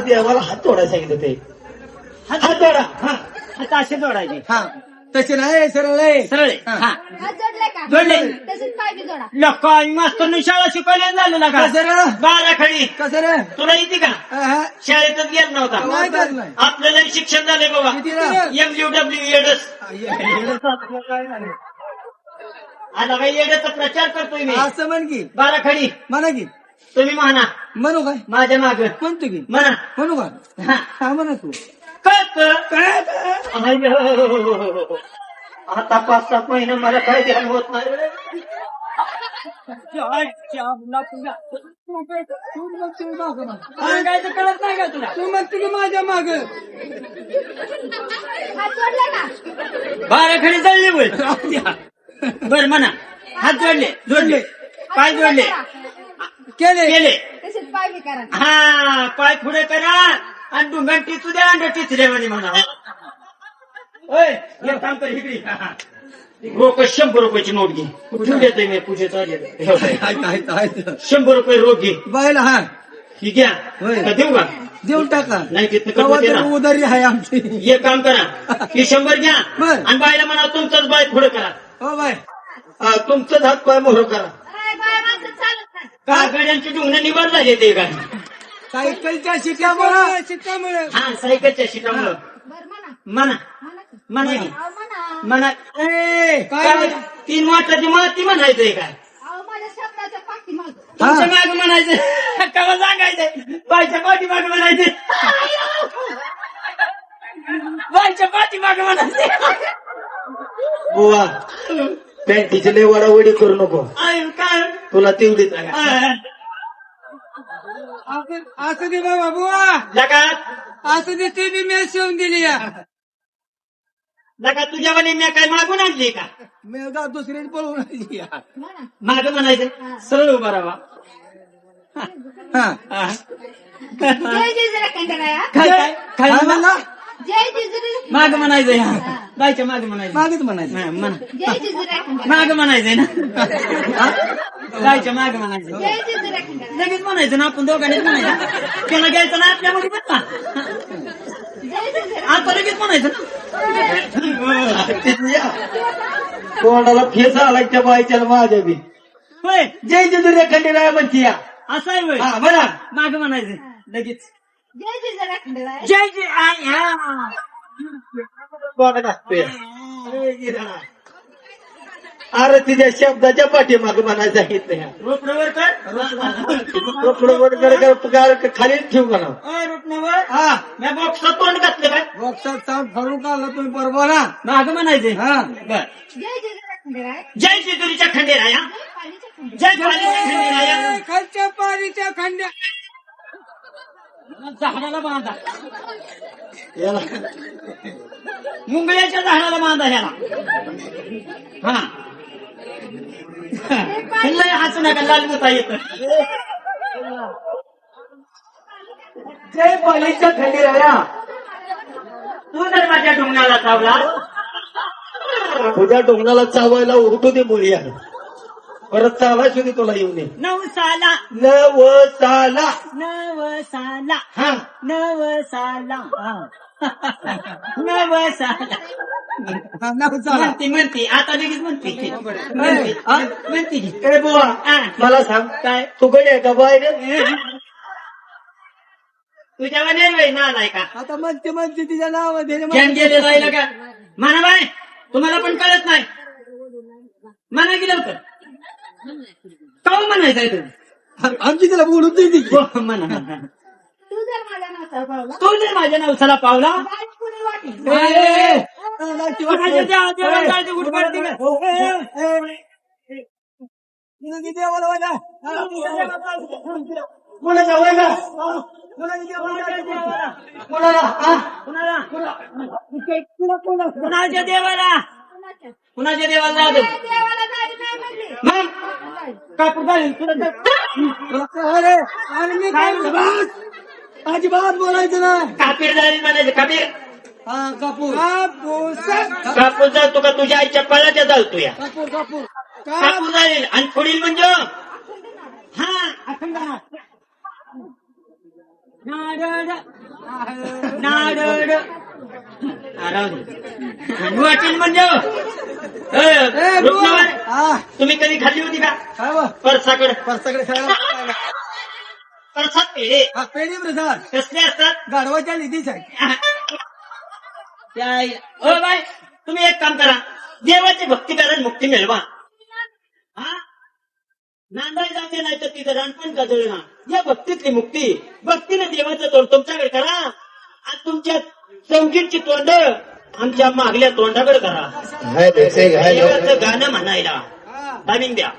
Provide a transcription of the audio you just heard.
देवाला हात तोडायला सांगितलं ते हात तोडा आता असे जोडायचे हा तसे नाही सरळ आहे. सरळ आहे. हा हात जोडले का जोडले. तसेच पाय बी जोडा लोक मास्तरनी शाळा शिकवल्या झालेला का कसं रे बारा खडी कसं रे तुला येते का हा, शाळेतच गेला नव्हता नाही करत नाही. आपल्याला शिक्षण झाले बाबा किती रे? MUW एडस आता काही एडसचा प्रचार करतोय मी असं म्हण की बारा खडी म्हणा की तुम्ही म्हणा म्हणू काय माझ्या माग म्हणतो की म्हणा म्हणू का हा. हा म्हणा तू आता 5-7 महिने मला काय ध्यान होत नाही रे. सांगायचं कळत नाही का तुला तू म्हणते की माझ्या माग हात जोडले का बारा खडी जळली बोल बर म्हणा हात जोडले जोडले पाय जोडले केले केले तसेच पाय बी करा हा पाय पुढे करा आणि डुंगण टिचू द्या अंड टिचरे म्हणे म्हणा ओय एक काम कर इकडे रोख 100 रुपयाची नोट घे कुठून देतोय मी पूजेचा आहेत 100 रुपये रोख घे बायला हा ही घ्या होय. का देऊ का देऊन टाका नाही तिथं कवा कपडे तरी ना उदारी आहे आमची एक काम करा ही 100 घ्या बर. आणि बायला म्हणा तुमचाच बाय पुढे करा हो बाय तुमचंच हात पाय मोहर करा बाय माणसं चालत नाही का गाड्यांची डुंगण निवार झाली ते काय सायकलच्या शिक्यामुळे शिक्यामुळे हा सायकलच्या शिटामुळं बरं म्हणा म्हणा म्हणा की. म्हणा की अहो म्हणा म्हणा ए, काय 3 वाटाची माती म्हणायचंय काय अहो माझ्या शब्दाच्या पाठी माग तुमच्या माग म्हणायचं कवा सांगायचंय बायच्या पाठी माग म्हणायचे बायच्या पाठी माग म्हणायचे बुवा पॅन्टीची लय वडावडी करू नको काय तुला तेवढीच आहे. असं दे बाबा बुवा लगा असं दे ते बी मॅच शिवून दिली या तुझ्या म्हणे मी काय मागून आणली का मी दुसरीच पळवून आणली या म्हणा माग म्हणायचं सरळ उभा राहा हा जय जिजरा कंटाळा काय काय काय काय म्हणला जय जिजरी माग म्हणायचंय बायच्या माग म्हणायचं मागच म्हणायचं हा, म्हणा जय जिजरा कंटाळा माग म्हणायचंय ना बायच्या माग म्हणायचं जय जिजरा कंटाळा लगेच म्हणायचं ना आपण दोघांनीच म्हणायचं त्याला घ्यायचं ना आपल्यामध्ये पण ना जय जिजरा आता लगेच म्हणायचं ना तोंडाला फेस आलाय त्या बायच्या माझ्या बी होय जय जिजुऱ्या खंडेराय म्हणती या असं आहे होय हा म्हणा माग म्हणायचं लगेच जय जिजरा कंटाळा जय जय आय हा. बघत असतोय अरे तिच्या शब्दाच्या पाठीमाग म्हणायचं सांगितलं रोकडवर कर खाली ठेवू का ना रोटण्यावर हा मी बॉक्सला तोंड घातलं काय बॉक्सात साऊंड फाडून काढला तुम्ही बरोबर ना माग म्हणायचे हा बर जय जिजरा कंटाळा जय जेजुरीच्या खंडेराया पाणीच्या कंटाळा जय पालीच्या खंडेराया ए, खालच्या पारीच्या खंड्या झाडाला बांधा याला मुंगळ्याच्या झाडाला बांधा ह्याला हा लय हसू नका लालमुता येत जय पालीच्या खंडेराया तू जर माझ्या ढुंगणाला चावला तुझ्या डोंगराला चावायला उरटू दे मुली आहे परत चावाय सुद्धा तुला येऊ नये नवसाला नवसाला नवसाला हा नवसाला नवसाला हा, नाव चाला. म्हणते आता लगेच म्हणते म्हणते की. ए बुवा हा. मला सांग काय तू गडी आहे का बाहेर तुझ्या म्हणे ना नाही का आता म्हणते तिच्या नावामध्ये ज्ञान गेले राहिलं का म्हणा बाय तुम्हाला पण कळत नाही म्हणा की लवकर का म्हणायचंय तुम्ही आमची त्याला बोलून देते की. हो, म्हणा तू जर माझ्या नाचा पावला तू जर माझ्या नवसाला पावला गाडी पुढे वाटेल ए, कोणाच्या देवाला जायचं उठ पडते का? तिनं किती देवाला वाजा? कोणाच्या वय का कोणाला हा? कुणाच्या देवाला कुणाच्या कुणाच्या देवाला जायचं देवाला जायचं नाही म्हणले मग कापूर घालीन तुला अरे आणि मी काय म्हणतो? अजिबात बोलायचं ना कापीर जाईल म्हणायचं कापीर हा कापूर कापूर कापूर जातो का तुझ्या आईच्या पळाच्या चालतो या कापूर कापूर कापूर जाईल आणि पुढील म्हणजे हा अखंड नारळ नारळ वाटेल म्हणजे तुम्ही कधी खाल्ली होती का परसाकड परसाकडे खायला परसात पेढे पेढी प्रसाद कसले असतात गाढवाच्या निधीच आहे ओ बाय तुम्ही एक काम करा देवाची भक्ती करा आणि मुक्ती मिळवा हा नांदाय जाते नाही तर तिथं रानपण का जळना या भक्तीतली मुक्ती भक्तीने देवाचं तोंड तुमच्याकडे करा आणि तुमच्या चौकीची तोंड आमच्या मागल्या तोंडाकडे करा देवाचं गाणं म्हणायला टायमिंग द्या